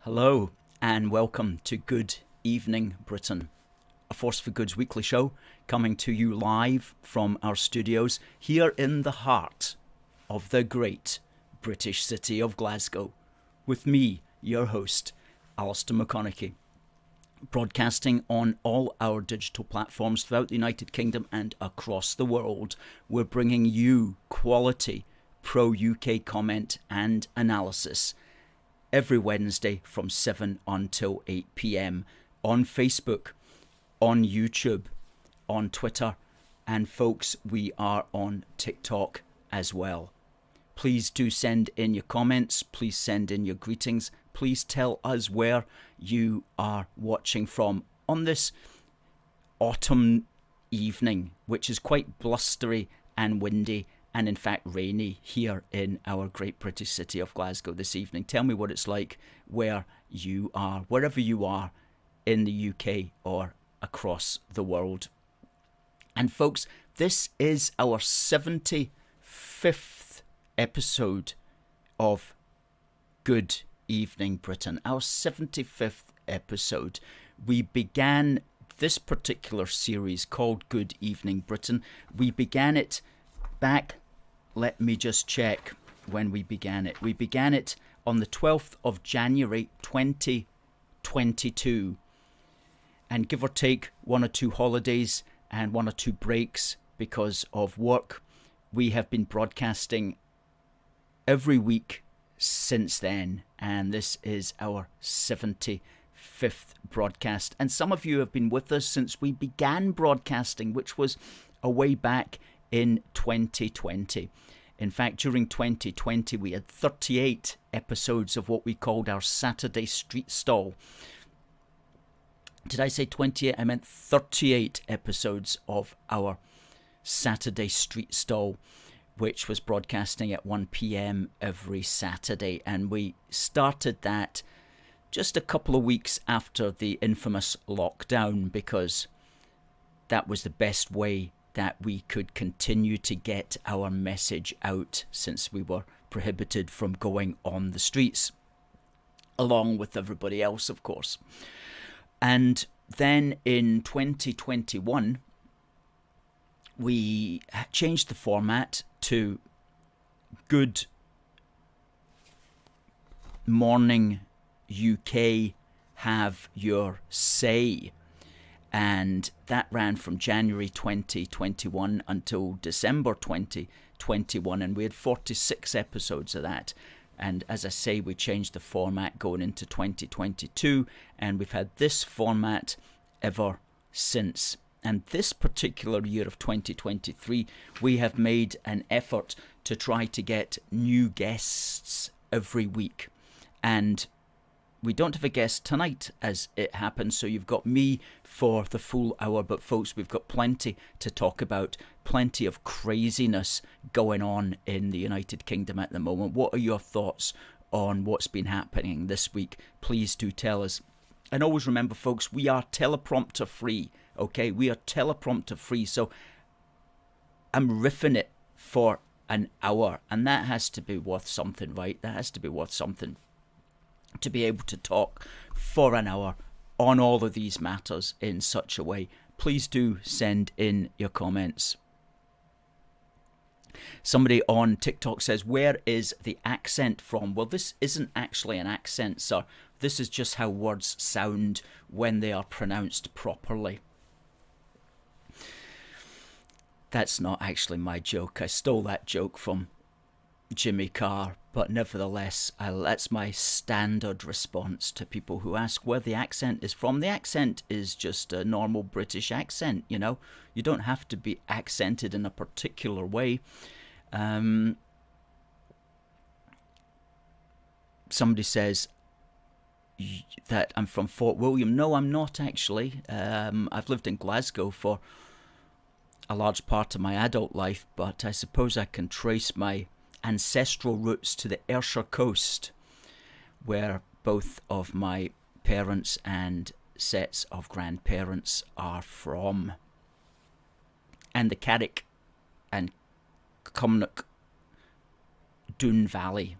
Hello and welcome to Good Evening Britain, a Force for Good's weekly show coming to you live from our studios here in the heart of the great British city of Glasgow, with me, your host, Alistair McConnachie, broadcasting on all our digital platforms throughout the United Kingdom and across the world. We're bringing you quality pro-UK comment and analysis every Wednesday from 7 until 8 p.m. on Facebook, on YouTube, on Twitter, and folks, we are on TikTok as well. Please do send in your comments, please send in your greetings, please tell us where you are watching from on this autumn evening, which is quite blustery and windy and in fact rainy here in our great British city of Glasgow this evening. Tell me what it's like where you are, wherever you are in the UK or across the world. And folks, this is our 75th episode of Good Evening Britain. Our 75th episode. We began this particular series called Good Evening Britain. We began it back, let me just check when we began it. We began it on the 12th of January 2022. And give or take one or two holidays and one or two breaks because of work, we have been broadcasting every week since then. And this is our 75th broadcast. And some of you have been with us since we began broadcasting, which was a way back in 2020. In fact, during 2020, we had 38 episodes of what we called our Saturday Street Stall. Did I say 28? I meant 38 episodes of our Saturday Street Stall, which was broadcasting at 1 p.m. every Saturday. And we started that just a couple of weeks after the infamous lockdown, because that was the best way that we could continue to get our message out, since we were prohibited from going on the streets, along with everybody else, of course. And then in 2021, we changed the format to Good Morning UK Have Your Say. And that ran from January 2021 until December 2021. And we had 46 episodes of that. And as I say, we changed the format going into 2022. And we've had this format ever since. And this particular year of 2023, we have made an effort to try to get new guests every week. And we don't have a guest tonight as it happens, so you've got me for the full hour. But folks, we've got plenty to talk about, plenty of craziness going on in the United Kingdom at the moment. What are your thoughts on what's been happening this week? Please do tell us. And always remember, folks, we are teleprompter free, okay? We are teleprompter free, so I'm riffing it for an hour, and that has to be worth something, right? That has to be worth something, to be able to talk for an hour on all of these matters in such a way. Please do send in your comments. Somebody on TikTok says, where is the accent from? Well, this isn't actually an accent, sir. This is just how words sound when they are pronounced properly. That's not actually my joke. I stole that joke from Jimmy Carr, but nevertheless, that's my standard response to people who ask where the accent is from. The accent is just a normal British accent, you know. You don't have to be accented in a particular way. Somebody says that I'm from Fort William. No, I'm not actually. I've lived in Glasgow for a large part of my adult life, but I suppose I can trace my ancestral roots to the Ayrshire coast, where both of my parents and sets of grandparents are from. And the Carrick and Cumnock Doon Valley,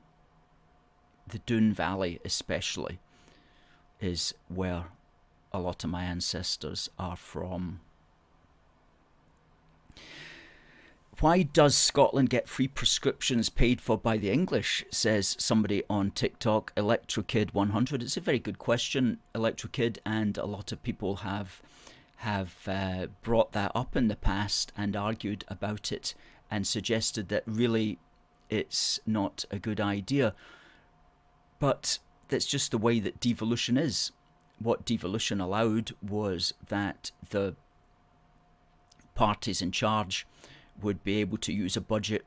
the Doon Valley especially, is where a lot of my ancestors are from. Why does Scotland get free prescriptions paid for by the English, says somebody on TikTok, ElectroKid100. It's a very good question, ElectroKid, and a lot of people have brought that up in the past and argued about it and suggested that really it's not a good idea. But that's just the way that devolution is. What devolution allowed was that the parties in charge would be able to use a budget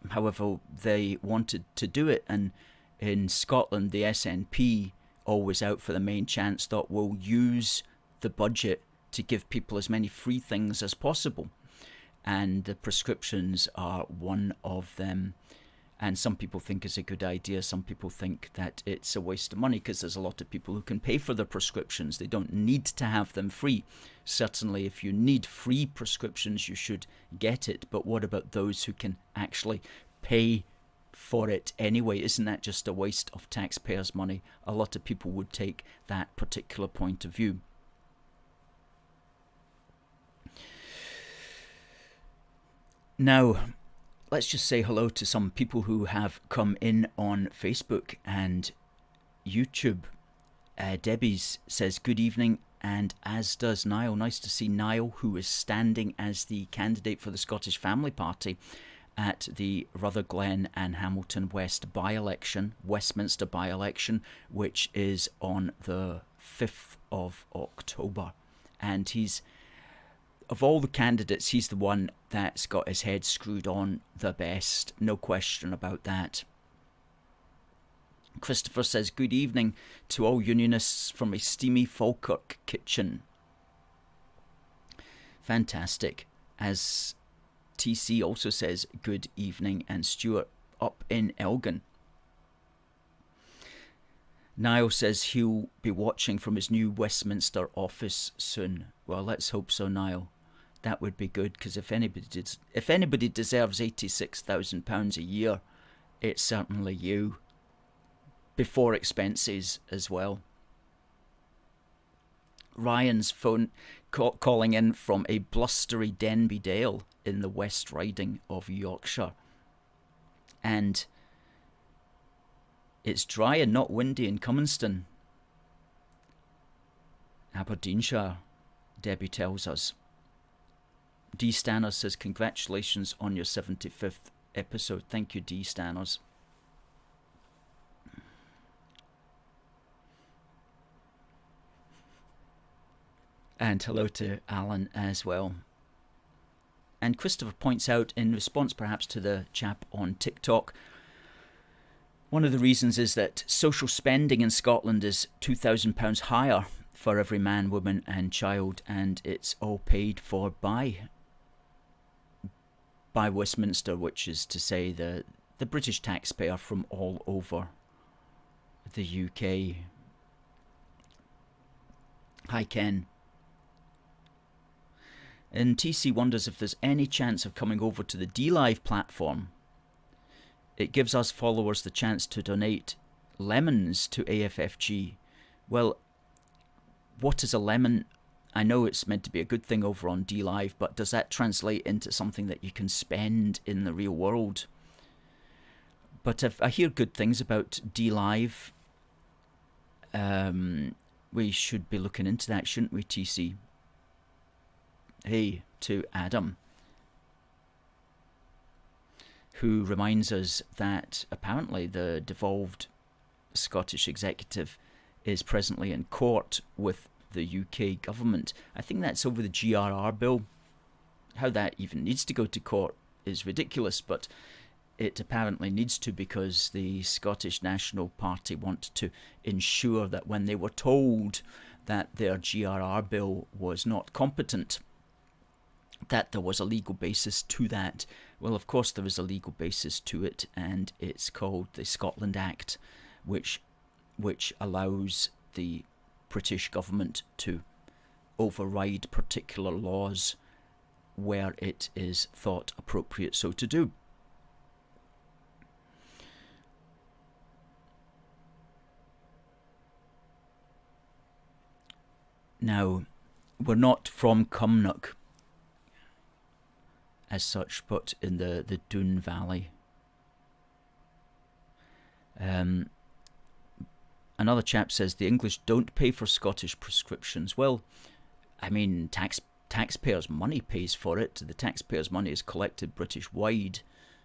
however they wanted to do it. And in Scotland, the SNP, always out for the main chance, thought we'll use the budget to give people as many free things as possible. And the prescriptions are one of them. And some people think it's a good idea. Some people think that it's a waste of money because there's a lot of people who can pay for their prescriptions. They don't need to have them free. Certainly, if you need free prescriptions, you should get it. But what about those who can actually pay for it anyway? Isn't that just a waste of taxpayers' money? A lot of people would take that particular point of view. Now, let's just say hello to some people who have come in on Facebook and YouTube. Debbie's says, good evening, and as does Niall. Nice to see Niall, who is standing as the candidate for the Scottish Family Party at the Rutherglen and Hamilton West by-election, Westminster by-election, which is on the 5th of October. And he's, of all the candidates, he's the one that's got his head screwed on the best. No question about that. Christopher says, good evening to all Unionists from a steamy Falkirk kitchen. Fantastic. As TC also says, good evening, and Stuart up in Elgin. Niall says he'll be watching from his new Westminster office soon. Well, let's hope so, Niall. That would be good, because if anybody deserves £86,000 a year, it's certainly you. Before expenses as well. Ryan's phone calling in from a blustery Denby Dale in the West Riding of Yorkshire. And it's dry and not windy in Cummonston, Aberdeenshire, Debbie tells us. D. Stanners says, congratulations on your 75th episode. Thank you, D. Stanners. And hello to Alan as well. And Christopher points out, in response perhaps to the chap on TikTok, one of the reasons is that social spending in Scotland is £2,000 higher for every man, woman and child, and it's all paid for by Westminster, which is to say the British taxpayer from all over the UK. Hi, Ken. And TC wonders if there's any chance of coming over to the DLive platform. It gives us followers the chance to donate lemons to AFFG. Well, what is a lemon? I know it's meant to be a good thing over on DLive, but does that translate into something that you can spend in the real world? But I hear good things about DLive. We should be looking into that, shouldn't we, TC? Hey, to Adam, who reminds us that apparently the devolved Scottish executive is presently in court with the UK government. I think that's over the GRR bill. How that even needs to go to court is ridiculous, but it apparently needs to, because the Scottish National Party want to ensure that when they were told that their GRR bill was not competent, that there was a legal basis to that. Well, of course there is a legal basis to it, and it's called the Scotland Act, which allows the British government to override particular laws where it is thought appropriate so to do. Now, we're not from Cumnock as such, but in the Doon Valley. Another chap says the English don't pay for Scottish prescriptions. Well, I mean, taxpayers' money pays for it. The taxpayers' money is collected British-wide.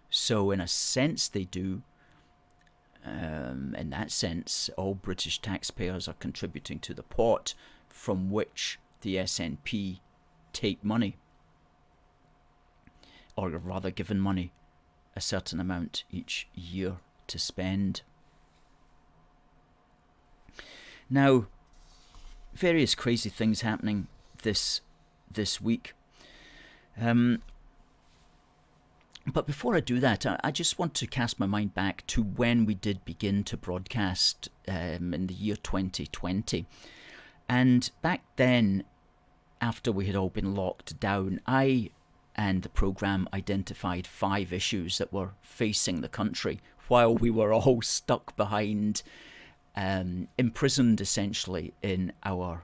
So in a sense they do. In that sense, all British taxpayers are contributing to the pot from which the SNP take money. Or rather given money, a certain amount each year to spend. Now, various crazy things happening this week. But before I do that, I just want to cast my mind back to when we did begin to broadcast in the year 2020. And back then, after we had all been locked down, I and the programme identified 5 issues that were facing the country while we were all stuck behind, imprisoned essentially in our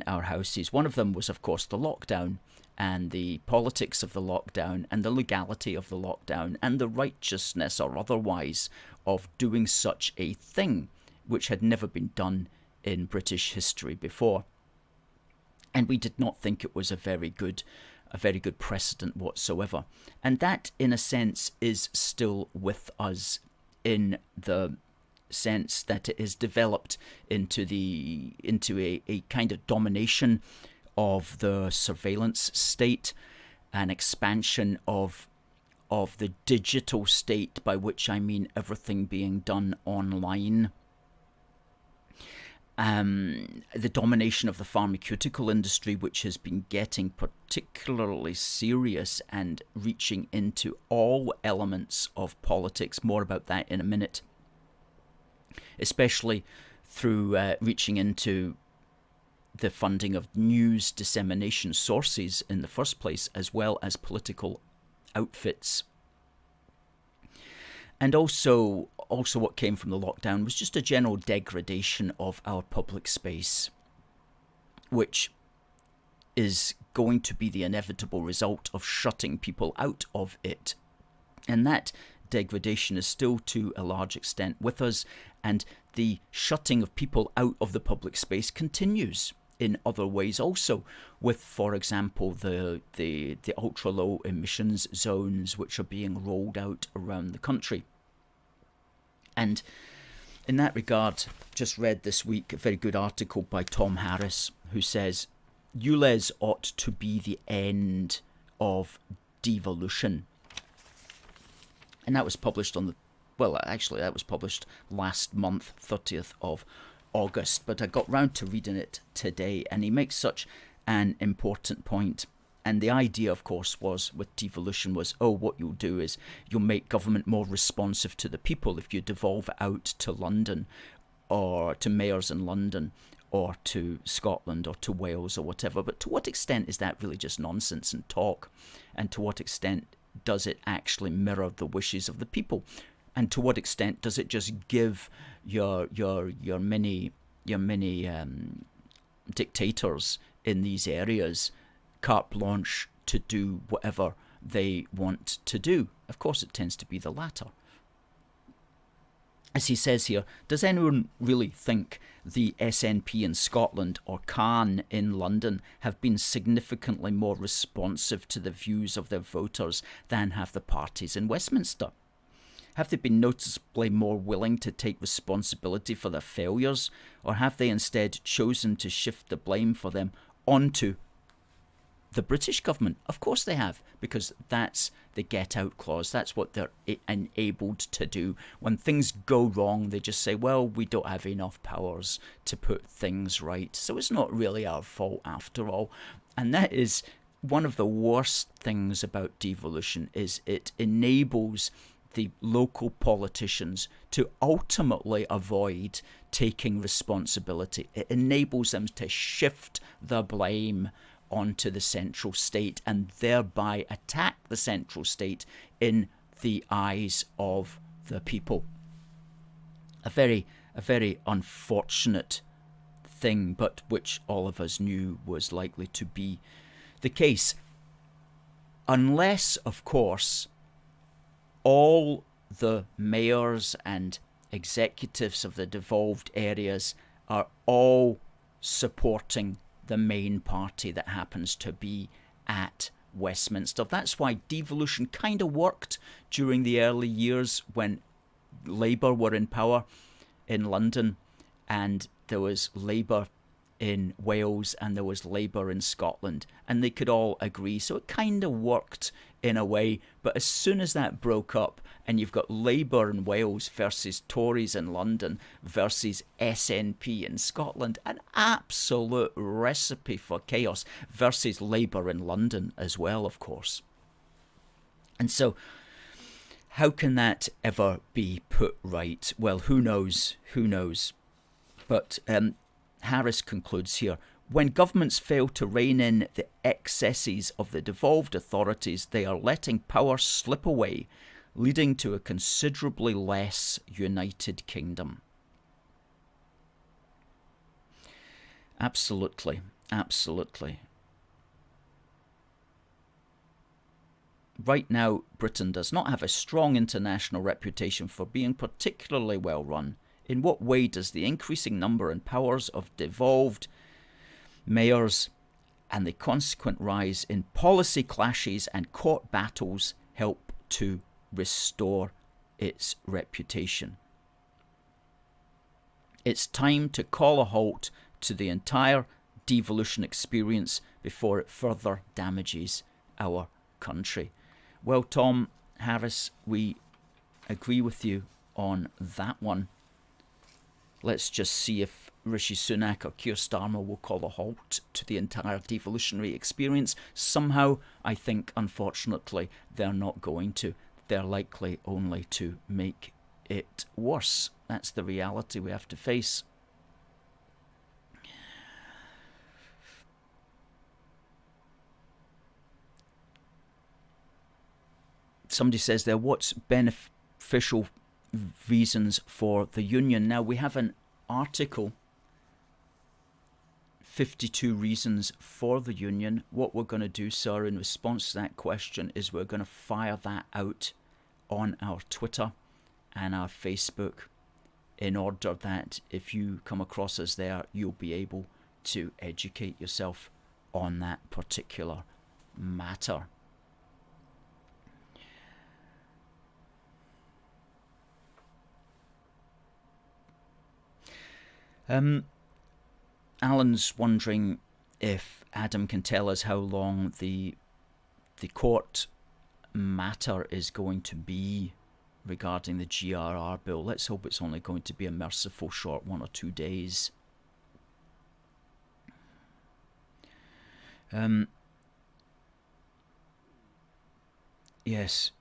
houses. One of them was, of course, the lockdown, and the politics of the lockdown, and the legality of the lockdown, and the righteousness or otherwise of doing such a thing, which had never been done in British history before. And we did not think it was a very good precedent whatsoever. And that, in a sense, is still with us, in the sense that it has developed into a kind of domination of the surveillance state, an expansion of the digital state, by which I mean everything being done online. The domination of the pharmaceutical industry, which has been getting particularly serious and reaching into all elements of politics. More about that in a minute. Especially through reaching into the funding of news dissemination sources in the first place, as well as political outfits. And also what came from the lockdown was just a general degradation of our public space, which is going to be the inevitable result of shutting people out of it. And that degradation is still to a large extent with us, and the shutting of people out of the public space continues in other ways also, with, for example, the ultra low emissions zones which are being rolled out around the country. And in that regard, just read this week a very good article by Tom Harris, who says ULEZ ought to be the end of devolution. And that was published that was published last month, 30th of August, but I got round to reading it today, and he makes such an important point. And the idea, of course, with devolution was, what you'll do is you'll make government more responsive to the people if you devolve out to London, or to mayors in London, or to Scotland, or to Wales, or whatever. But to what extent is that really just nonsense and talk? And to what extent does it actually mirror the wishes of the people? And to what extent does it just give your many dictators in these areas carte blanche to do whatever they want to do? Of course, it tends to be the latter. As he says here, does anyone really think the SNP in Scotland or Cairn in London have been significantly more responsive to the views of their voters than have the parties in Westminster? Have they been noticeably more willing to take responsibility for their failures, or have they instead chosen to shift the blame for them onto the British government? Of course they have, because that's the get out clause. That's what they're enabled to do. When things go wrong, they just say, well, we don't have enough powers to put things right, so it's not really our fault after all. And that is one of the worst things about devolution, is it enables the local politicians to ultimately avoid taking responsibility. It enables them to shift the blame onto the central state and thereby attack the central state in the eyes of the people. A very unfortunate thing, but which all of us knew was likely to be the case. Unless, of course, all the mayors and executives of the devolved areas are all supporting the main party that happens to be at Westminster. That's why devolution kind of worked during the early years when Labour were in power in London, and there was Labour in Wales and there was Labour in Scotland, and they could all agree. So it kind of worked in a way. But as soon as that broke up and you've got Labour in Wales versus Tories in London versus SNP in Scotland, an absolute recipe for chaos, versus Labour in London as well, of course. And so how can that ever be put right? Well, who knows? Who knows? But Harris concludes here, when governments fail to rein in the excesses of the devolved authorities, they are letting power slip away, leading to a considerably less united kingdom. Absolutely, absolutely. Right now, Britain does not have a strong international reputation for being particularly well run. In what way does the increasing number and powers of devolved mayors and the consequent rise in policy clashes and court battles help to restore its reputation? It's time to call a halt to the entire devolution experience before it further damages our country. Well, Tom Harris, we agree with you on that one. Let's just see if Rishi Sunak or Keir Starmer will call a halt to the entire devolutionary experience. Somehow, I think, unfortunately, they're not going to. They're likely only to make it worse. That's the reality we have to face. Somebody says there, what's beneficial reasons for the union? Now, we have an article, 52 reasons for the union. What we're going to do, sir, in response to that question is we're going to fire that out on our Twitter and our Facebook, in order that if you come across us there, you'll be able to educate yourself on that particular matter. Alan's wondering if Adam can tell us how long the court matter is going to be regarding the GRR bill. Let's hope it's only going to be a merciful short 1 or 2 days. Yes.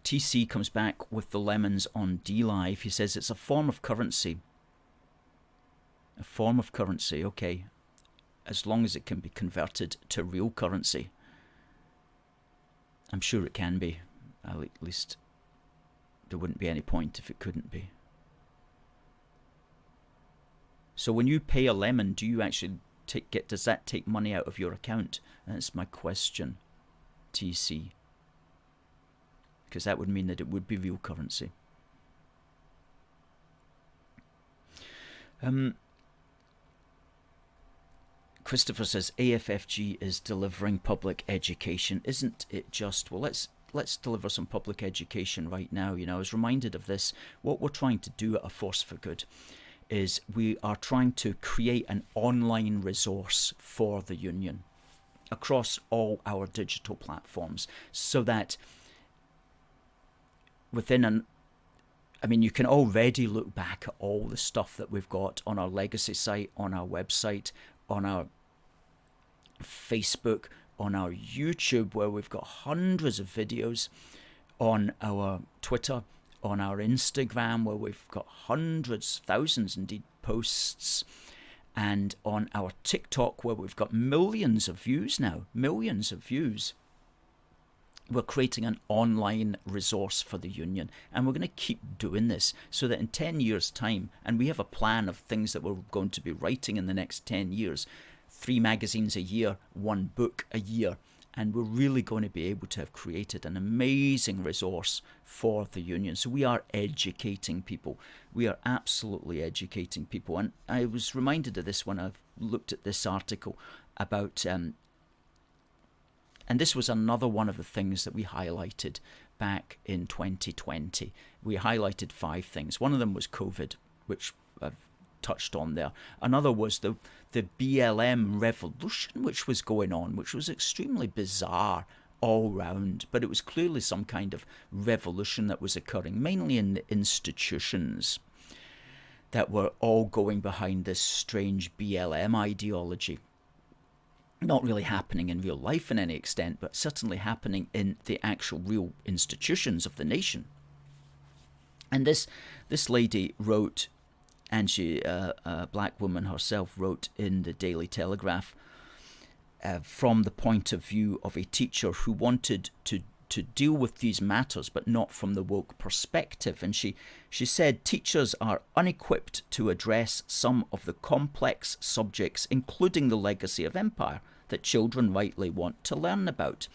TC comes back with the lemons on DLive. He says it's a form of currency. A form of currency, okay. As long as it can be converted to real currency. I'm sure it can be. At least there wouldn't be any point if it couldn't be. So when you pay a lemon, do you actually does that take money out of your account? That's my question, TC. Because that would mean that it would be real currency. Christopher says AFFG is delivering public education. Isn't it just? Well, let's deliver some public education right now. You know, I was reminded of this. What we're trying to do at A Force for Good is we are trying to create an online resource for the union across all our digital platforms, so that you can already look back at all the stuff that we've got on our legacy site, on our website, on our Facebook, on our YouTube, where we've got hundreds of videos, on our Twitter, on our Instagram, where we've got hundreds, thousands indeed, posts, and on our TikTok, where we've got millions of views now, millions of views. We're creating an online resource for the union, and we're going to keep doing this so that in 10 years' time, and we have a plan of things that we're going to be writing in the next 10 years, 3 magazines a year, 1 book a year, and we're really going to be able to have created an amazing resource for the union. So we are educating people. We are absolutely educating people. And I was reminded of this when I looked at this article about, and this was another one of the things that we highlighted back in 2020. We highlighted 5 things. One of them was COVID, which I've touched on there. Another was the BLM revolution which was going on, which was extremely bizarre all round, but it was clearly some kind of revolution that was occurring, mainly in the institutions that were all going behind this strange BLM ideology. Not really happening in real life in any extent, but certainly happening in the actual real institutions of the nation. And this lady wrote, and she, a black woman herself, wrote in the Daily Telegraph from the point of view of a teacher who wanted to deal with these matters, but not from the woke perspective. And she said, teachers are unequipped to address some of the complex subjects, including the legacy of empire, that children rightly want to learn about.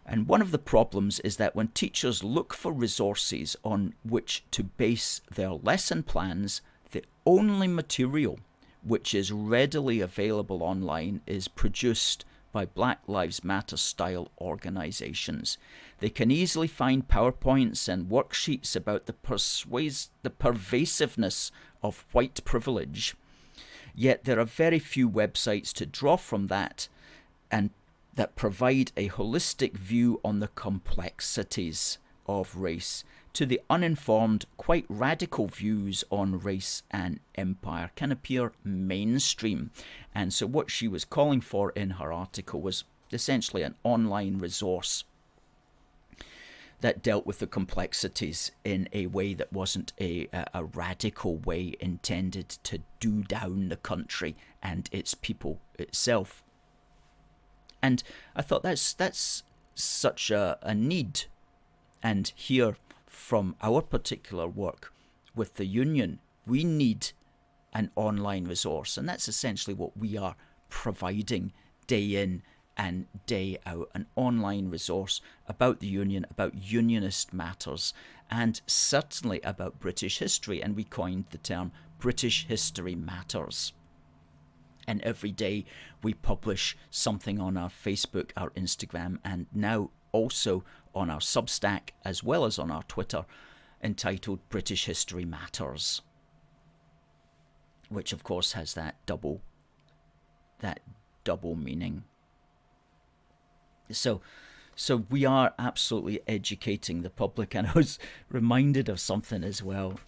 And one of the problems is that when teachers look for resources on which to base their lesson plans, the only material which is readily available online is produced by Black Lives Matter style organisations. They can easily find PowerPoints and worksheets about the pervasiveness of white privilege. Yet there are very few websites to draw from that and that provide a holistic view on the complexities of race. To the uninformed, quite radical views on race and empire can appear mainstream. And so what she was calling for in her article was essentially an online resource that dealt with the complexities in a way that wasn't a radical way intended to do down the country and its people itself. And I thought that's such a need. And here, from our particular work with the union, we need an online resource, and that's essentially what we are providing day in and day out, an online resource about the union, about unionist matters, and certainly about British history. And we coined the term British History Matters. And every day we publish something on our Facebook, our Instagram, and now also on our Substack, as well as on our Twitter, entitled British History Matters, which of course has that double meaning. So we are absolutely educating the public. And I was reminded of something as well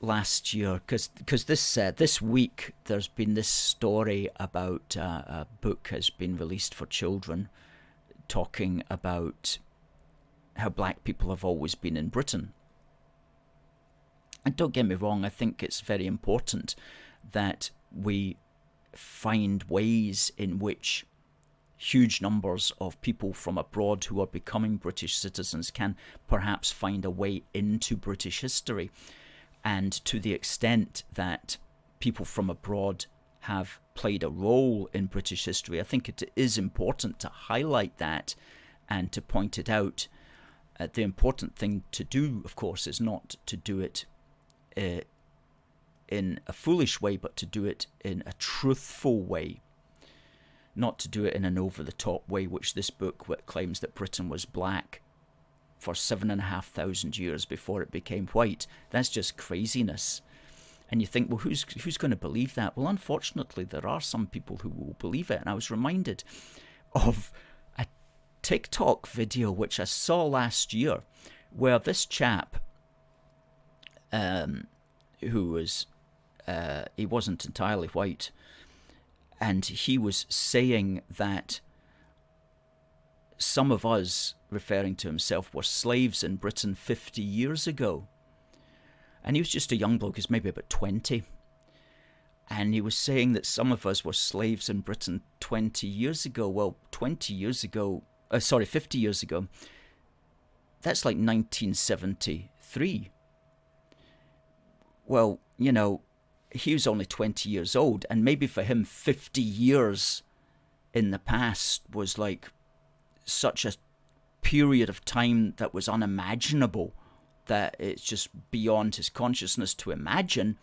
last year, because this week there's been this story about a book has been released for children, talking about how black people have always been in Britain. And don't get me wrong, I think it's very important that we find ways in which huge numbers of people from abroad who are becoming British citizens can perhaps find a way into British history. And to the extent that people from abroad have played a role in British history, I think it is important to highlight that and to point it out. The important thing to do, of course, is not to do it in a foolish way, but to do it in a truthful way. Not to do it in an over-the-top way, which this book claims that Britain was black for 7,500 years before it became white. That's just craziness. And you think, well, who's going to believe that? Well, unfortunately, there are some people who will believe it. And I was reminded of a TikTok video which I saw last year, where this chap, who was, he wasn't entirely white, and he was saying that some of us, referring to himself, were slaves in Britain 50 years ago. And he was just a young bloke, he's maybe about 20. And he was saying that some of us were slaves in Britain 20 years ago. Well, 20 years ago, 50 years ago, that's like 1973. Well, you know, he was only 20 years old, and maybe for him 50 years in the past was like such a period of time that was unimaginable, that it's just beyond his consciousness to imagine.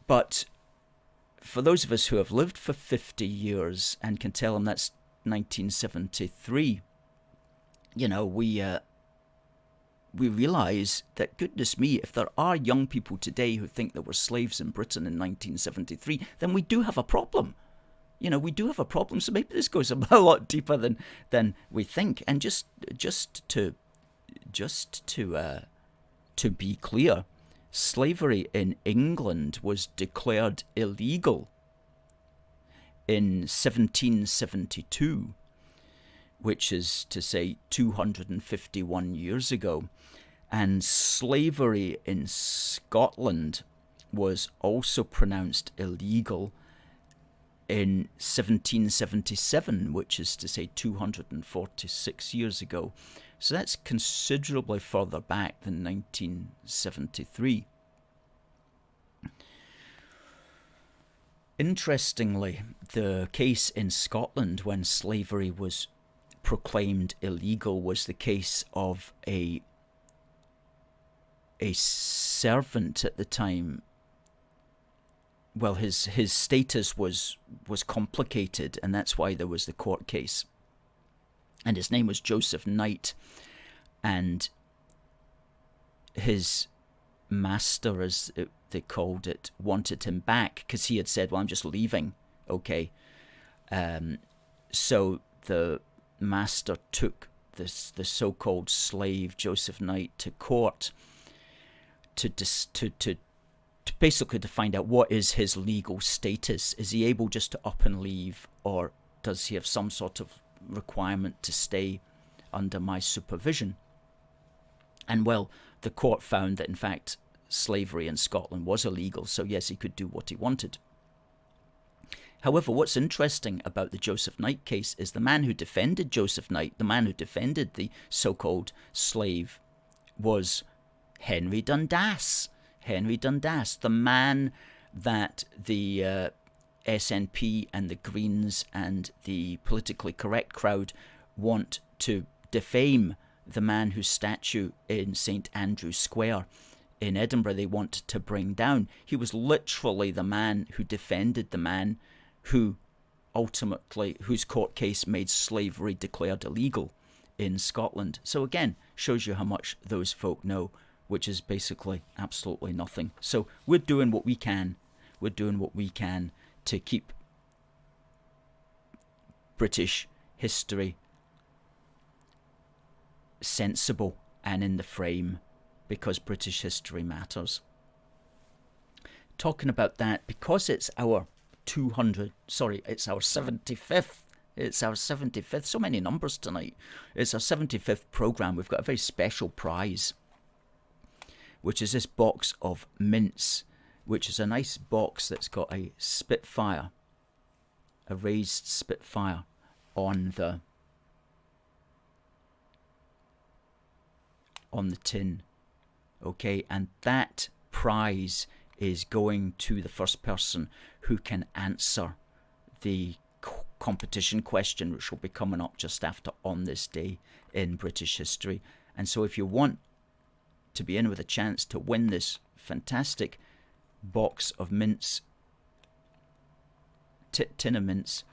But for those of us who have lived for 50 years and can tell him that's 1973, you know, we realise that, goodness me, if there are young people today who think there were slaves in Britain in 1973, then we do have a problem. You know, we do have a problem. So maybe this goes a lot deeper than we think. And just to be clear, slavery in England was declared illegal in 1772, which is to say 251 years ago. And slavery in Scotland was also pronounced illegal in 1777, which is to say 246 years ago. So that's considerably further back than 1973. Interestingly, the case in Scotland when slavery was proclaimed illegal was the case of a servant at the time. Well, his status was complicated, and that's why there was the court case. And his name was Joseph Knight, and his master, as they called it, wanted him back because he had said, well, I'm just leaving, okay. So the master took the so-called slave, Joseph Knight, to court to basically to find out what is his legal status. Is he able just to up and leave, or does he have some sort of requirement to stay under my supervision? And well, the court found that in fact slavery in Scotland was illegal, so yes, he could do what he wanted. However, what's interesting about the Joseph Knight case is the man who defended Joseph Knight, the man who defended the so-called slave, was Henry Dundas. Henry Dundas, the man that the SNP and the Greens and the politically correct crowd want to defame, the man whose statue in St Andrew's Square in Edinburgh they want to bring down. He was literally the man who defended the man who ultimately, whose court case made slavery declared illegal in Scotland. So again, shows you how much those folk know, which is basically absolutely nothing. So we're doing what we can. We're doing what we can to keep British history sensible and in the frame, because British history matters. Talking about that, because it's our 75th. It's our 75th. So many numbers tonight. It's our 75th program. We've got a very special prize, which is this box of mints, which is a nice box that's got a Spitfire, a raised Spitfire on the tin. Okay, and that prize is going to the first person who can answer the competition question, which will be coming up just after On This Day in British History. And so if you want to be in with a chance to win this fantastic box of mints, tin of mints,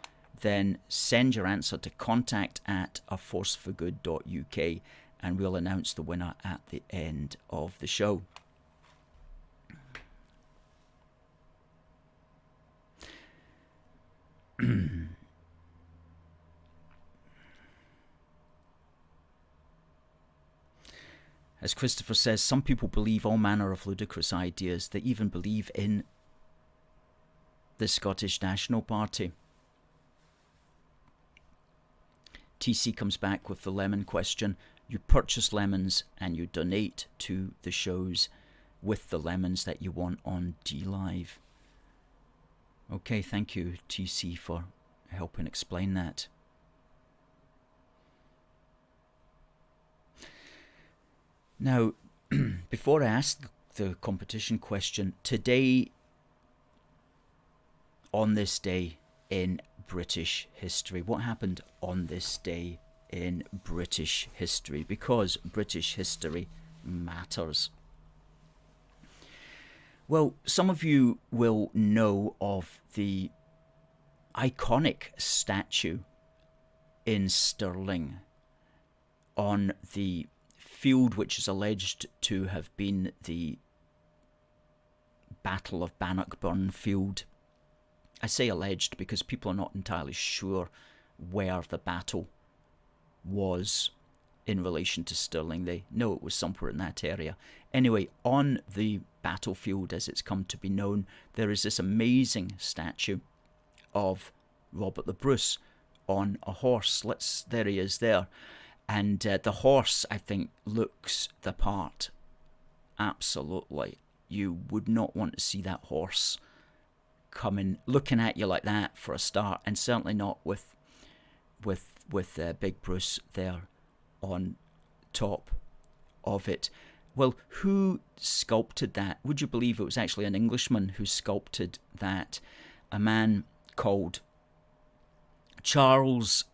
then send your answer to contact@aforceforgood.uk and we'll announce the winner at the end of the show. As Christopher says, some people believe all manner of ludicrous ideas. They even believe in the Scottish National Party. TC comes back with the lemon question. You purchase lemons and you donate to the shows with the lemons that you want on DLive. Okay, thank you, TC, for helping explain that. Now, before I ask the competition question, today, on this day in British history, what happened on this day in British history? Because British history matters. Well, some of you will know of the iconic statue in Stirling on the field which is alleged to have been the Battle of Bannockburn field. I say alleged because people are not entirely sure where the battle was in relation to Stirling. They know it was somewhere in that area. Anyway, on the battlefield, as it's come to be known, there is this amazing statue of Robert the Bruce on a horse. There he is there. And the horse, I think, looks the part. Absolutely. You would not want to see that horse coming, looking at you like that for a start, and certainly not with Big Bruce there on top of it. Well, who sculpted that? Would you believe it was actually an Englishman who sculpted that? A man called Charles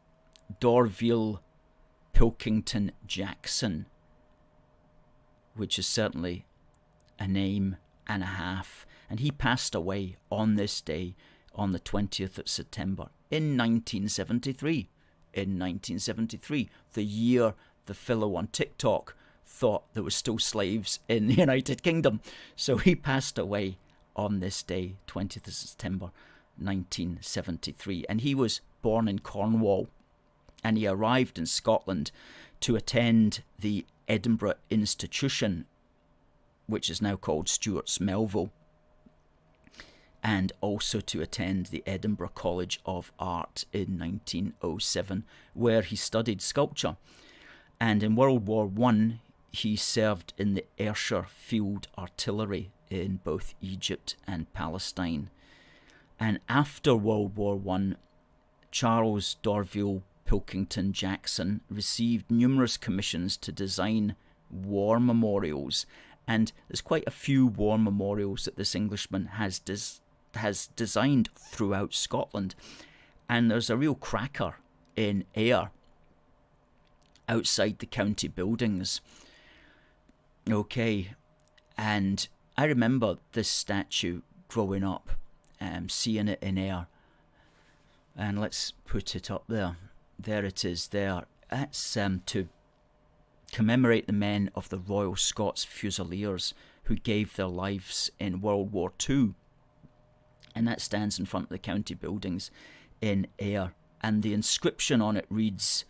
Dorville Pilkington Jackson, which is certainly a name and a half. And he passed away on this day, on the 20th of September, in 1973. In 1973, the year the fellow on TikTok thought there were still slaves in the United Kingdom. So he passed away on this day, 20th of September, 1973. And he was born in Cornwall. And he arrived in Scotland to attend the Edinburgh Institution, which is now called Stuart's Melville, and also to attend the Edinburgh College of Art in 1907, where he studied sculpture. And in World War I, he served in the Ayrshire Field Artillery in both Egypt and Palestine. And after World War I, Charles Dorville Pilkington Jackson received numerous commissions to design war memorials, and there's quite a few war memorials that this Englishman has designed throughout Scotland. And there's a real cracker in Ayr outside the county buildings. Okay, and I remember this statue growing up, seeing it in Ayr. And let's put it up there. There it is there. That's to commemorate the men of the Royal Scots Fusiliers who gave their lives in World War II. And that stands in front of the county buildings in Ayr. And the inscription on it reads,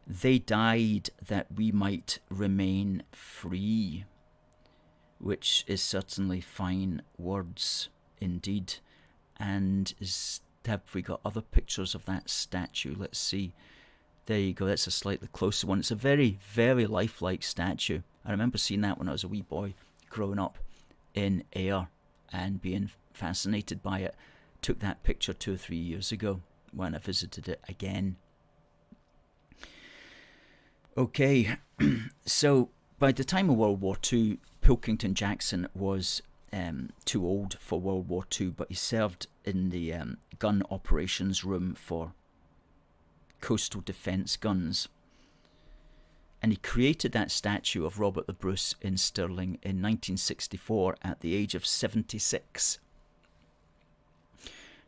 "They died that we might remain free," which is certainly fine words indeed. And have we got other pictures of that statue? Let's see. There you go. That's a slightly closer one. It's a very, very lifelike statue. I remember seeing that when I was a wee boy growing up in Ayr and being fascinated by it. Took that picture 2 or 3 years ago when I visited it again. Okay, so by the time of World War II, Pilkington Jackson was too old for World War II, but he served in the gun operations room for coastal defence guns. And he created that statue of Robert the Bruce in Stirling in 1964 at the age of 76.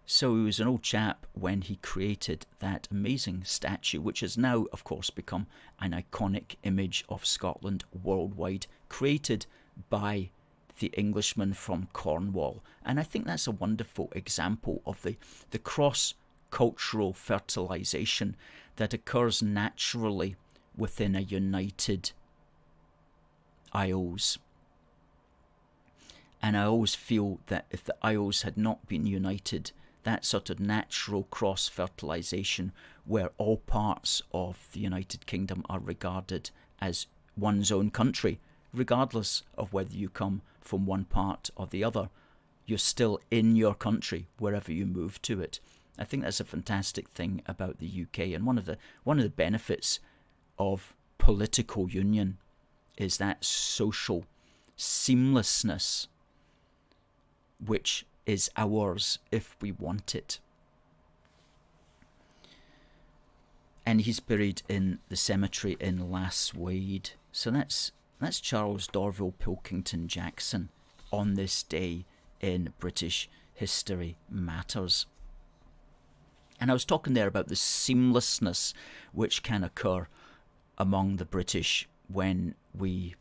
So he was an old chap when he created that amazing statue, which has now, of course, become an iconic image of Scotland worldwide, created by the Englishman from Cornwall. And I think that's a wonderful example of the cross-cultural fertilisation that occurs naturally within a united Isles. And I always feel that if the Isles had not been united, that sort of natural cross-fertilisation where all parts of the United Kingdom are regarded as one's own country, regardless of whether you come from one part or the other, you're still in your country wherever you move to it. I think that's a fantastic thing about the UK, and one of the benefits of political union is that social seamlessness which is ours if we want it. And he's buried in the cemetery in Lasswade. So that's Charles Dorville Pilkington Jackson on this day in British History Matters. And I was talking there about the seamlessness which can occur among the British when we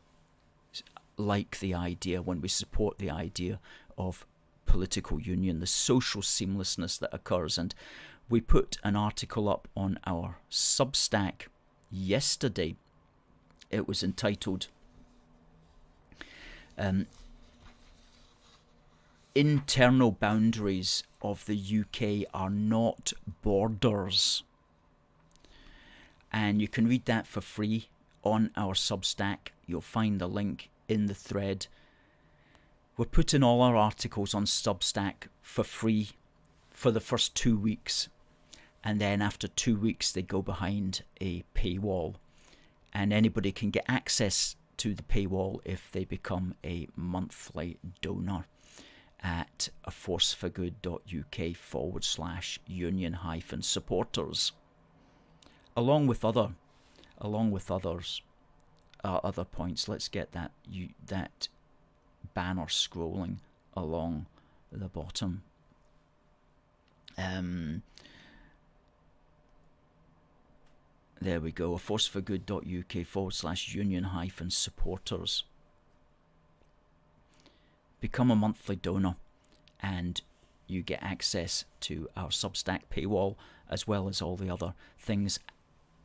like the idea, when we support the idea of political union, the social seamlessness that occurs. And we put an article up on our Substack yesterday. It was entitled Internal Boundaries of the UK Are Not Borders. And you can read that for free on our Substack. You'll find the link in the thread. We're putting all our articles on Substack for free for the first 2 weeks. And then after 2 weeks, they go behind a paywall. And anybody can get access to the paywall if they become a monthly donor at aforceforgood.uk/union-supporters. Along with other points. Let's get that banner scrolling along the bottom. There we go. aforceforgood.uk/union-supporters. Become a monthly donor and you get access to our Substack paywall, as well as all the other things,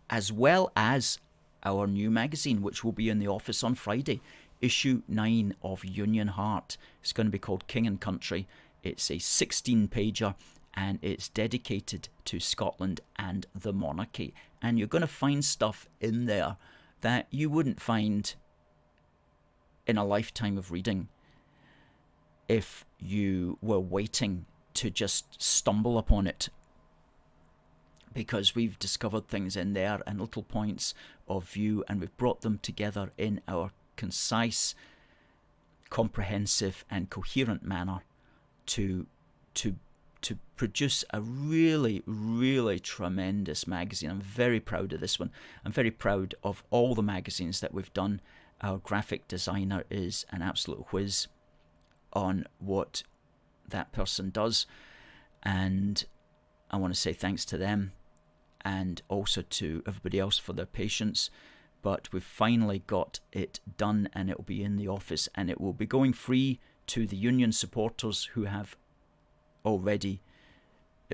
as well as our new magazine, which will be in the office on Friday, issue 9 of Union Heart. It's going to be called King and Country. It's a 16-pager and it's dedicated to Scotland and the monarchy. And you're going to find stuff in there that you wouldn't find in a lifetime of reading if you were waiting to just stumble upon it. Because we've discovered things in there and little points of view, and we've brought them together in our concise, comprehensive and coherent manner to produce a really, really tremendous magazine. I'm very proud of this one. I'm very proud of all the magazines that we've done. Our graphic designer is an absolute whiz on what that person does, and I want to say thanks to them and also to everybody else for their patience. But we've finally got it done, and it will be in the office, and it will be going free to the union supporters who have already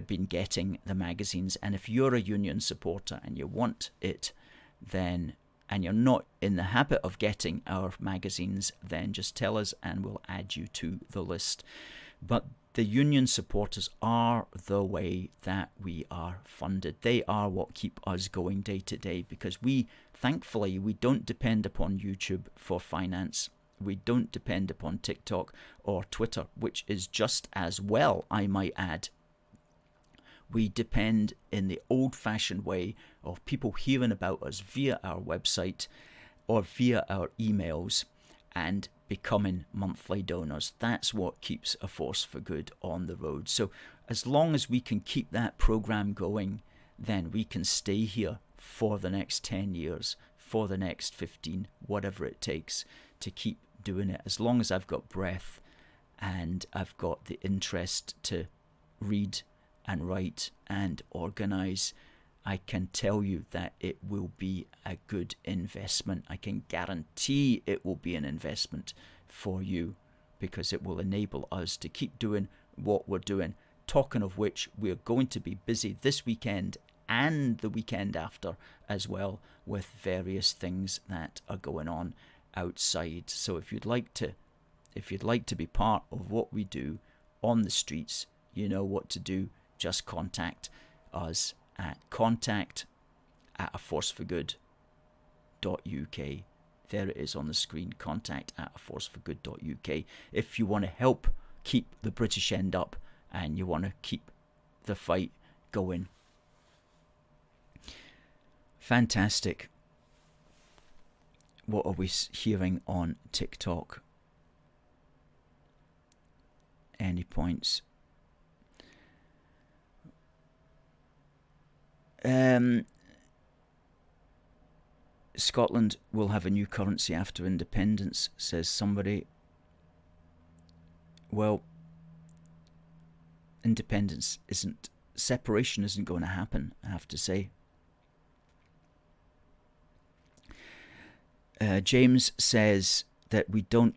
been getting the magazines. And if you're a union supporter and you want it, then, and you're not in the habit of getting our magazines, then just tell us and we'll add you to the list. But the union supporters are the way that we are funded. They are what keep us going day to day, because thankfully, we don't depend upon YouTube for finance. We don't depend upon TikTok or Twitter, which is just as well, I might add. We depend in the old-fashioned way of people hearing about us via our website or via our emails and becoming monthly donors. That's what keeps A Force for Good on the road. So as long as we can keep that program going, then we can stay here for the next 10 years, for the next 15, whatever it takes to keep doing it. As long as I've got breath and I've got the interest to read and write and organize, I can tell you that it will be a good investment. I can guarantee it will be an investment for you, because it will enable us to keep doing what we're doing. Talking of which, we're going to be busy this weekend and the weekend after as well with various things that are going on outside. So if you'd like to be part of what we do on the streets, you know what to do. Just contact us at contact@aforceforgood.uk. There it is on the screen, contact@aforceforgood.uk. If you want to help keep the British end up and you want to keep the fight going. Fantastic. What are we hearing on TikTok? Any points? Scotland will have a new currency after independence, says somebody. Well, separation isn't going to happen, I have to say. James says that we don't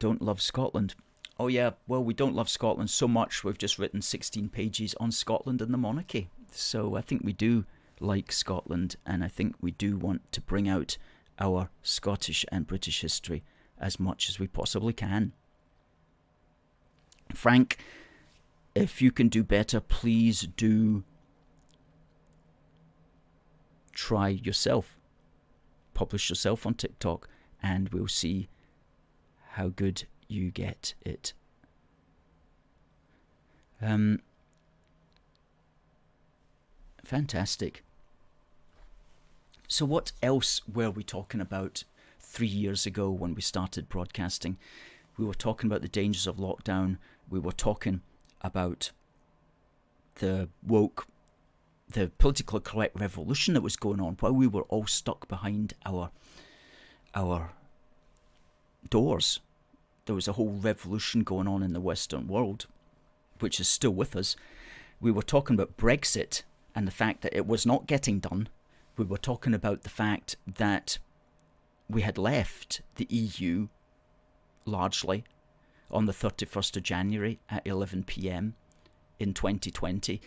love Scotland. Oh yeah, well, we don't love Scotland so much we've just written 16 pages on Scotland and the monarchy. So I think we do like Scotland, and I think we do want to bring out our Scottish and British history as much as we possibly can. Frank, if you can do better, please do try yourself. Publish yourself on TikTok, and we'll see how good you get it. Fantastic. So what else were we talking about 3 years ago when we started broadcasting? We were talking about the dangers of lockdown. We were talking about the politically correct revolution that was going on while we were all stuck behind our doors. There was a whole revolution going on in the Western world, which is still with us. We were talking about Brexit and the fact that it was not getting done. We were talking about the fact that we had left the EU largely on the 31st of January at 11 p.m. in 2020.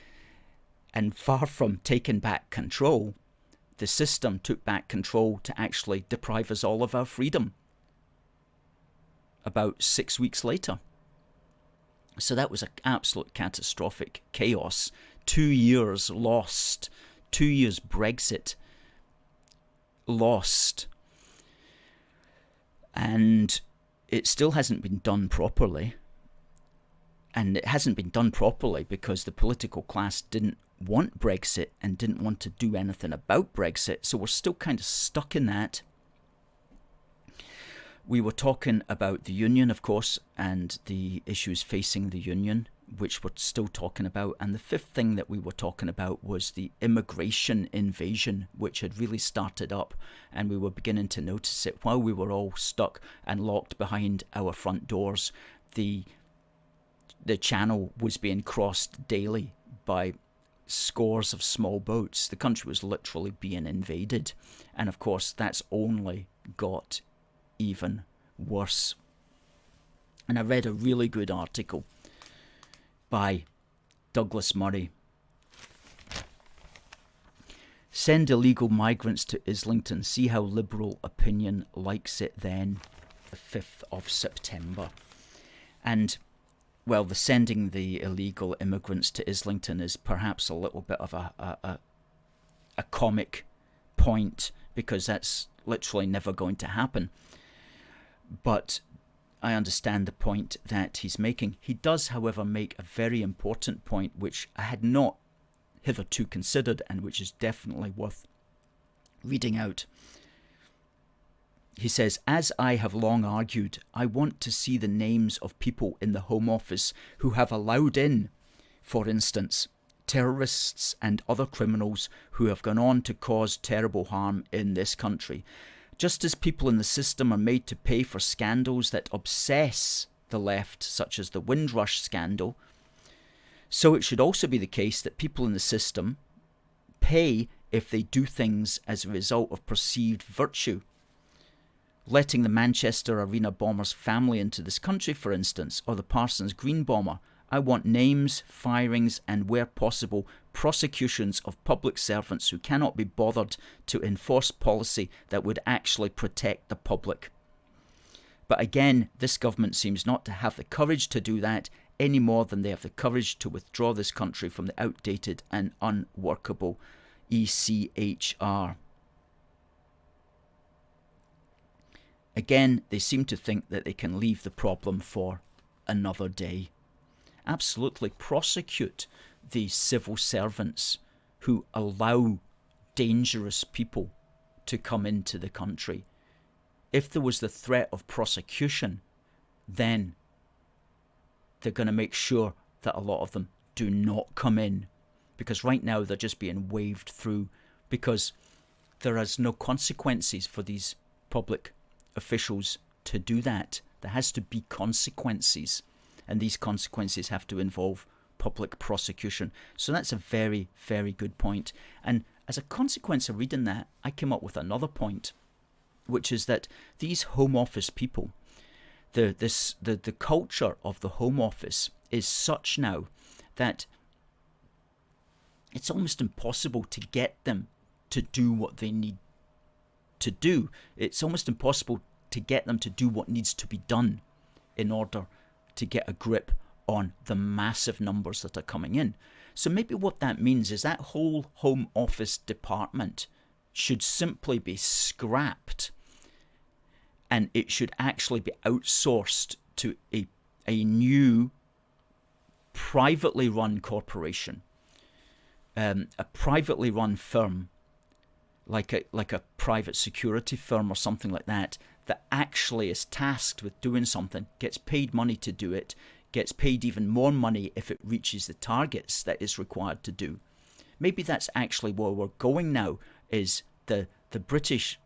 And far from taking back control, the system took back control to actually deprive us all of our freedom about 6 weeks later. So that was an absolute catastrophic chaos. 2 years lost. 2 years Brexit lost. And it still hasn't been done properly. And it hasn't been done properly because the political class didn't want Brexit and didn't want to do anything about Brexit. So we're still kind of stuck in that. We were talking about the union, of course, and the issues facing the union, which we're still talking about. And the fifth thing that we were talking about was the immigration invasion, which had really started up, and we were beginning to notice it while we were all stuck and locked behind our front doors. The channel was being crossed daily by scores of small boats. The country was literally being invaded. And of course, that's only got even worse. And I read a really good article by Douglas Murray. Send illegal migrants to Islington. See how liberal opinion likes it then. The 5th of September. And well, the sending the illegal immigrants to Islington is perhaps a little bit of a comic point, because that's literally never going to happen. But I understand the point that he's making. He does, however, make a very important point, which I had not hitherto considered, and which is definitely worth reading out. He says, as I have long argued, I want to see the names of people in the Home Office who have allowed in, for instance, terrorists and other criminals who have gone on to cause terrible harm in this country. Just as people in the system are made to pay for scandals that obsess the left, such as the Windrush scandal, so it should also be the case that people in the system pay if they do things as a result of perceived virtue. Letting the Manchester Arena bomber's family into this country, for instance, or the Parsons Green bomber. I want names, firings, and where possible, prosecutions of public servants who cannot be bothered to enforce policy that would actually protect the public. But again, this government seems not to have the courage to do that any more than they have the courage to withdraw this country from the outdated and unworkable ECHR. Again, they seem to think that they can leave the problem for another day. Absolutely prosecute the civil servants who allow dangerous people to come into the country. If there was the threat of prosecution, then they're going to make sure that a lot of them do not come in, because right now they're just being waved through because there is no consequences for these public officials to do that. There has to be consequences, and these consequences have to involve public prosecution. So that's a very, very good point. And as a consequence of reading that, I came up with another point, which is that these Home Office people, the culture of the Home Office is such now that it's almost impossible to get them to do what they need to do. It's almost impossible to get them to do what needs to be done in order to get a grip on the massive numbers that are coming in. So maybe what that means is that whole Home Office department should simply be scrapped, and it should actually be outsourced to a new privately run corporation, a privately run firm, like a private security firm or something like that, that actually is tasked with doing something, gets paid money to do it, gets paid even more money if it reaches the targets that is required to do. Maybe that's actually where we're going now, is the British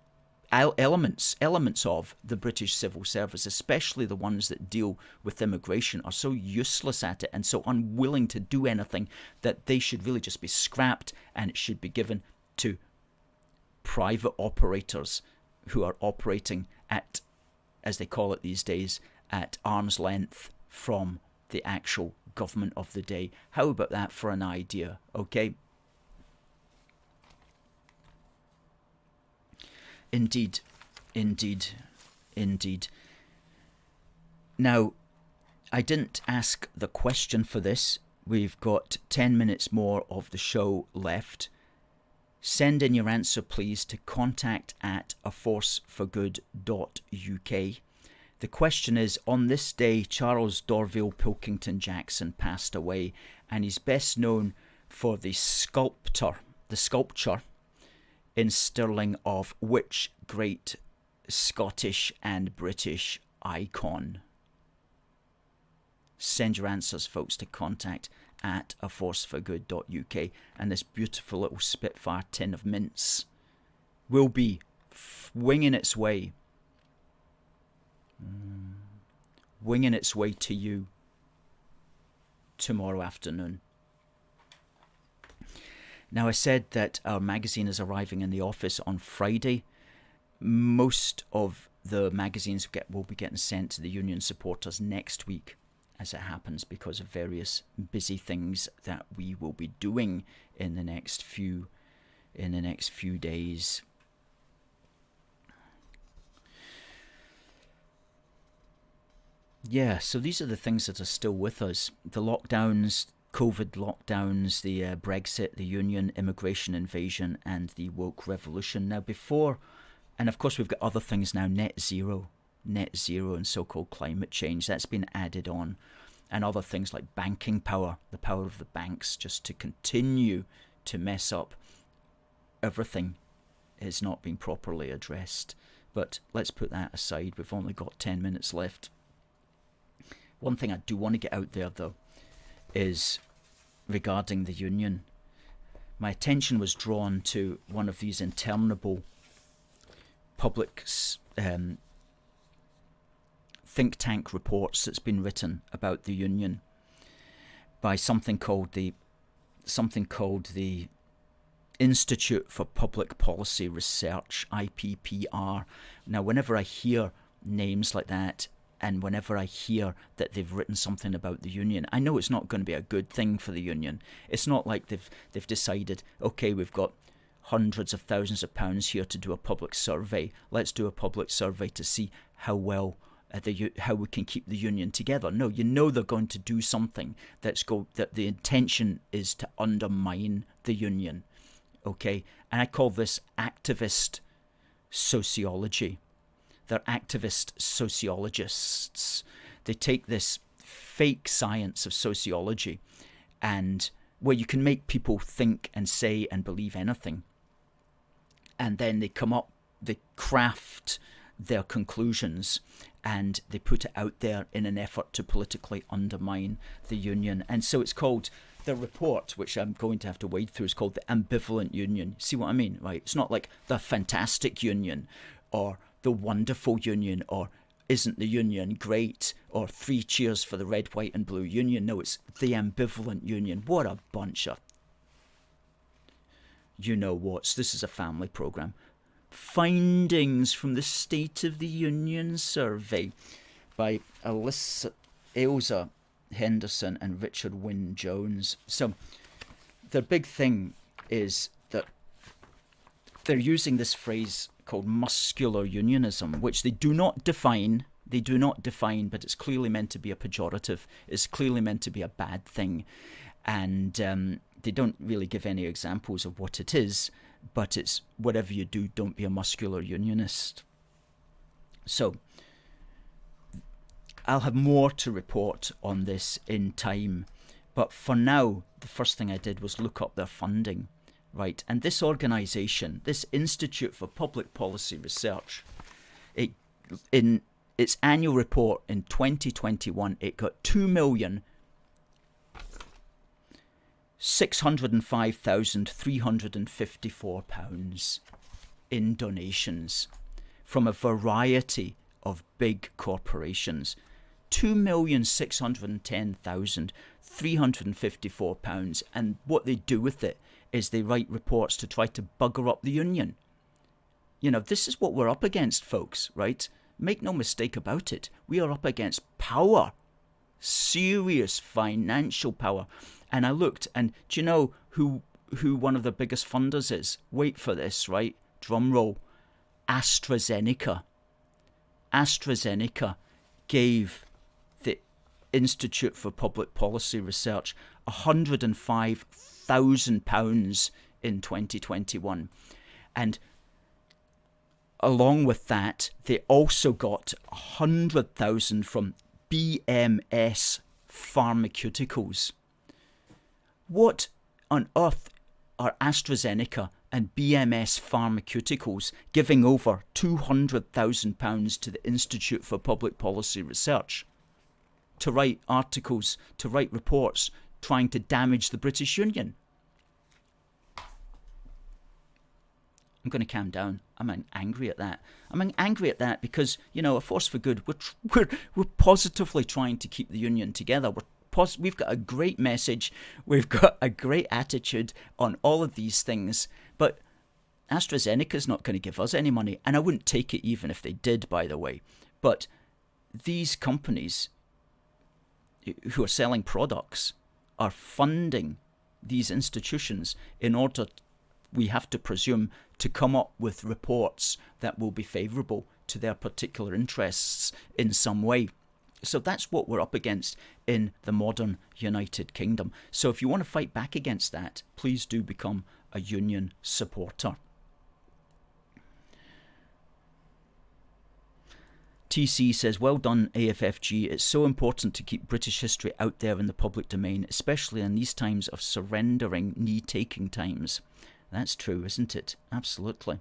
elements of the British civil service, especially the ones that deal with immigration, are so useless at it and so unwilling to do anything that they should really just be scrapped, and it should be given to private operators who are operating at, as they call it these days, at arm's length from the actual government of the day. How about that for an idea? Okay. Indeed. Now, I didn't ask the question for this. We've got 10 minutes more of the show left. Send in your answer, please, to contact@aforceforgood.uk. The question is, on this day, Charles Dorville Pilkington Jackson passed away, and he's best known for the sculpture in Stirling of which great Scottish and British icon? Send your answers, folks, to contact@aforceforgood.uk, and this beautiful little Spitfire tin of mints will be winging its way to you tomorrow afternoon. Now, I said that our magazine is arriving in the office on Friday. Most of the magazines will be getting sent to the union supporters next week, as it happens, because of various busy things that we will be doing in the next few days. Yeah, so these are the things that are still with us. The lockdowns, COVID lockdowns, the Brexit, the union, immigration invasion, and the woke revolution. Now before, and of course we've got other things now, net zero and so-called climate change. That's been added on. And other things like banking power, the power of the banks, just to continue to mess up everything, is not being properly addressed. But let's put that aside. We've only got 10 minutes left. One thing I do want to get out there, though, is regarding the union. My attention was drawn to one of these interminable public think tank reports that's been written about the union by something called the Institute for Public Policy Research, IPPR. Now, whenever I hear names like that, and whenever I hear that they've written something about the union, I know it's not going to be a good thing for the union. It's not like they've decided, okay, we've got hundreds of thousands of pounds here to do a public survey. Let's do a public survey to see how well how we can keep the union together. No, you know they're going to do something that the intention is to undermine the union. Okay, and I call this activist sociology. They're activist sociologists. They take this fake science of sociology, and where you can make people think and say and believe anything, and then they craft their conclusions and they put it out there in an effort to politically undermine the union. And so it's called, the report, which I'm going to have to wade through, is called the ambivalent union. See what I mean, right? It's not like the fantastic union or the wonderful union or isn't the union great or 3 cheers for the red, white and blue union. No, it's the ambivalent union. What a bunch of you-know-whats. This is a family programme. Findings from the State of the Union survey by Ailsa Henderson and Richard Wynne Jones. So the big thing is that they're using this phrase called muscular unionism, which they do not define, but it's clearly meant to be a pejorative. It's clearly meant to be a bad thing. And they don't really give any examples of what it is, but it's whatever you do, don't be a muscular unionist. So I'll have more to report on this in time. But for now, the first thing I did was look up their funding, right? And this organisation, this Institute for Public Policy Research, in its annual report in 2021, it got £2,605,354 in donations from a variety of big corporations. £2,610,354, and what they do with it is they write reports to try to bugger up the union. You know, this is what we're up against, folks, right? Make no mistake about it. We are up against power, serious financial power. And I looked, and do you know who one of the biggest funders is? Wait for this, right? Drum roll. AstraZeneca. AstraZeneca gave the Institute for Public Policy Research £105,000 in 2021. And along with that, they also got £100,000 from BMS Pharmaceuticals. What on earth are AstraZeneca and BMS Pharmaceuticals giving over £200,000 to the Institute for Public Policy Research to write articles, to write reports, trying to damage the British Union? I'm going to calm down. I'm angry at that. I'm angry at that because, you know, a force for good. We're positively trying to keep the union together. We've got a great message. We've got a great attitude on all of these things. But AstraZeneca's not going to give us any money. And I wouldn't take it even if they did, by the way. But these companies who are selling products are funding these institutions in order, we have to presume, to come up with reports that will be favourable to their particular interests in some way. So that's what we're up against in the modern United Kingdom. So if you want to fight back against that, please do become a union supporter. TC says, well done AFFG. It's so important to keep British history out there in the public domain, especially in these times of surrendering, knee-taking times. That's true, isn't it? Absolutely.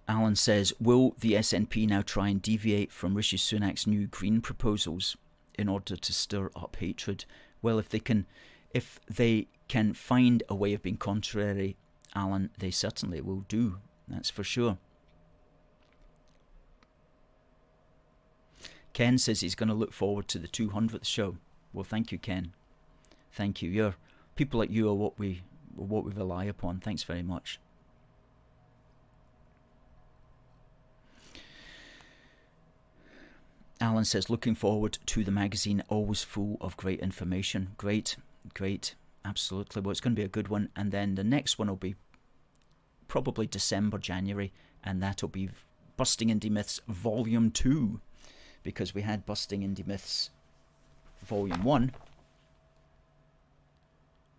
Alan says, will the SNP now try and deviate from Rishi Sunak's new Green proposals in order to stir up hatred? Well, if they can find a way of being contrary, Alan, they certainly will do. That's for sure. Ken says he's going to look forward to the 200th show. Well, thank you, Ken. Thank you. People like you are what we rely upon. Thanks very much. Alan says, looking forward to the magazine, always full of great information. Great, absolutely. Well, it's going to be a good one. And then the next one will be probably December, January, and that'll be Busting Indie Myths Volume 2, because we had Busting Indie Myths Volume 1,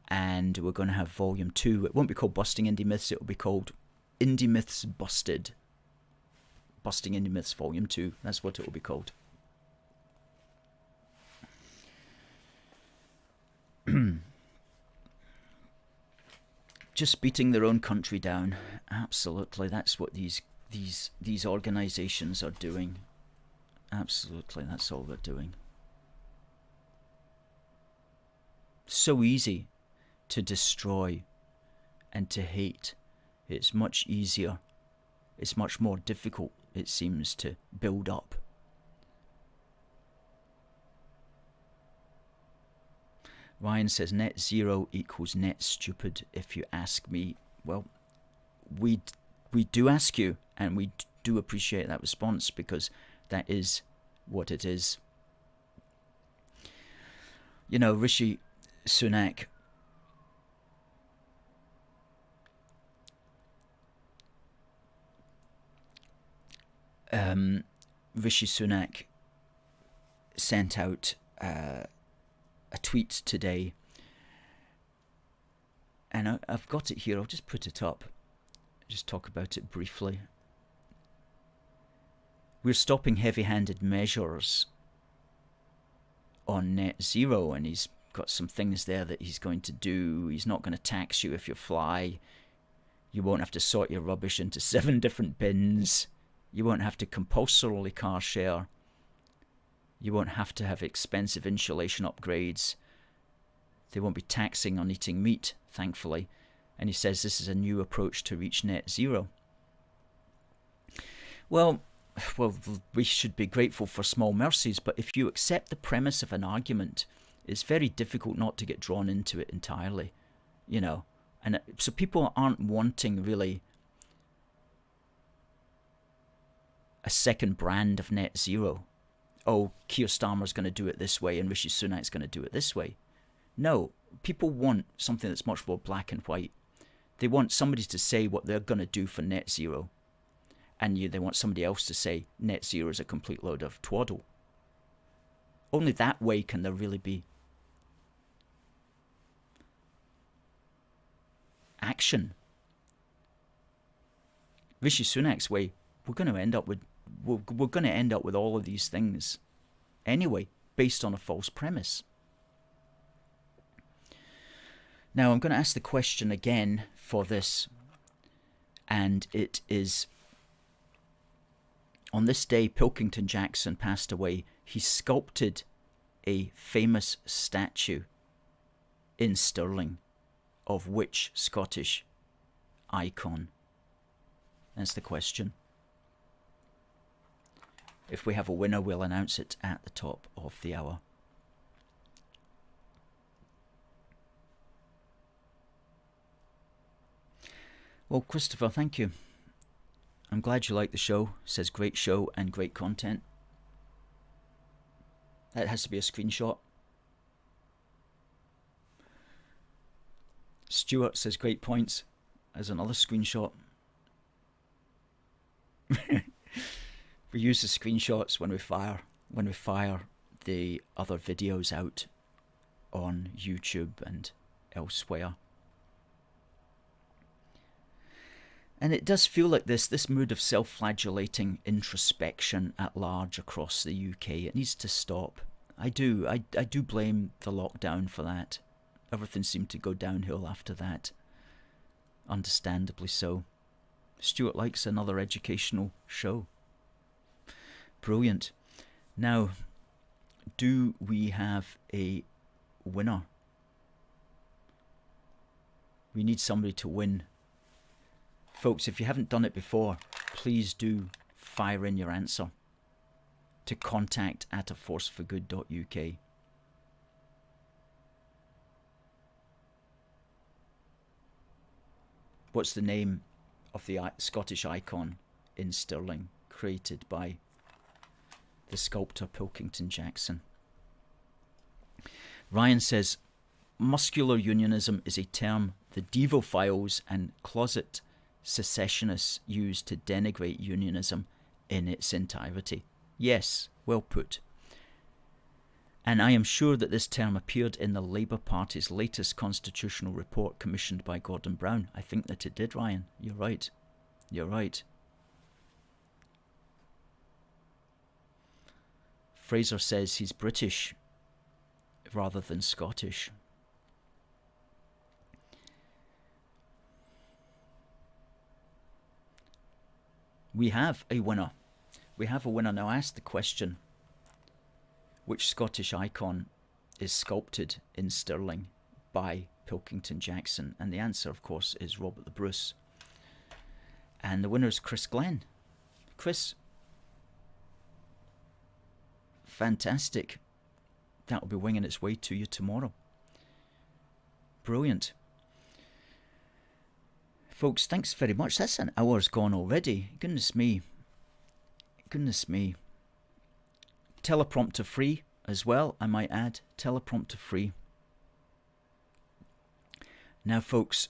and we're going to have Volume 2. It won't be called Busting Indie Myths, it will be called Indie Myths Busted. Busting Indie Myths Volume 2, that's what it will be called. just beating their own country down. Absolutely, that's what these organisations are doing. Absolutely, that's all they're doing. So easy to destroy and to hate. It's much easier. It's much more difficult, it seems, to build up. Ryan says net zero equals net stupid, if you ask me. Well, we do ask you, and we do appreciate that response, because that is what it is. You know, Rishi Sunak, Rishi Sunak sent out a tweet today, and I've got it here. I'll just put it up, just talk about it briefly. We're stopping heavy-handed measures on net zero, and he's got some things there that he's going to do. He's not going to tax you if you fly. You won't have to sort your rubbish into 7 different bins. You won't have to compulsorily car share. You won't have to have expensive insulation upgrades. They won't be taxing on eating meat, thankfully. And he says this is a new approach to reach net zero. Well, we should be grateful for small mercies, but if you accept the premise of an argument, it's very difficult not to get drawn into it entirely, you know. And so people aren't wanting really a second brand of net zero. Oh, Keir Starmer's going to do it this way and Rishi Sunak's going to do it this way. No, people want something that's much more black and white. They want somebody to say what they're going to do for net zero, and they want somebody else to say net zero is a complete load of twaddle. Only that way can there really be action. Rishi Sunak's way, we're going to end up with all of these things anyway, based on a false premise. Now I'm going to ask the question again for this, and it is, on this day Pilkington Jackson passed away. He sculpted a famous statue in Stirling of which Scottish icon? That's the question. If we have a winner, we'll announce it at the top of the hour. Well, Christopher, thank you. I'm glad you like the show. It says great show and great content. That has to be a screenshot. Stuart says great points as another screenshot. We use the screenshots when we fire the other videos out on YouTube and elsewhere. And it does feel like this mood of self-flagellating introspection at large across the UK. It needs to stop. I do blame the lockdown for that. Everything seemed to go downhill after that. Understandably so. Stuart likes another educational show. Brilliant. Now, do we have a winner? We need somebody to win. Folks, if you haven't done it before, please do fire in your answer to contact@aforceforgood.uk. What's the name of the Scottish icon in Stirling created by the sculptor Pilkington Jackson? Ryan says, muscular unionism is a term the Devophiles and closet secessionists use to denigrate unionism in its entirety. Yes, well put. And I am sure that this term appeared in the Labour Party's latest constitutional report commissioned by Gordon Brown. I think that it did, Ryan. You're right. You're right. Fraser says he's British rather than Scottish. we have a winner. We have a winner. Now, I asked the question, which Scottish icon is sculpted in Stirling by Pilkington Jackson? And the answer, of course, is Robert the Bruce. And the winner is Chris Glenn. Chris, fantastic. That will be winging its way to you tomorrow. Brilliant. Folks, thanks very much. That's an hour's gone already. Goodness me. Goodness me. Teleprompter free as well, I might add. Teleprompter free. Now, folks,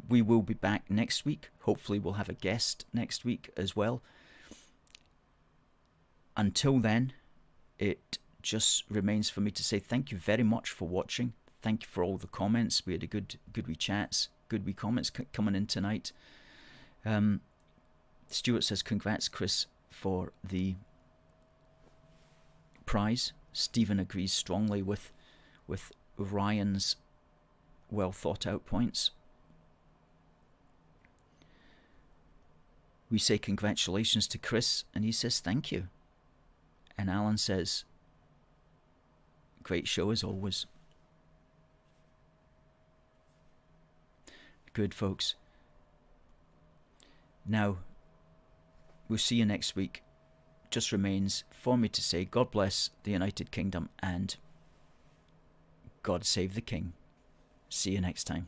we will be back next week. Hopefully we'll have a guest next week as well. Until then, it just remains for me to say thank you very much for watching. Thank you for all the comments. We had a good wee chats, good wee comments coming in tonight. Stuart says, congrats, Chris, for the prize. Stephen agrees strongly with Ryan's well thought out points. We say congratulations to Chris, and he says thank you. And Alan says, great show as always. Good, folks. Now, we'll see you next week. Just remains for me to say God bless the United Kingdom and God save the King. See you next time.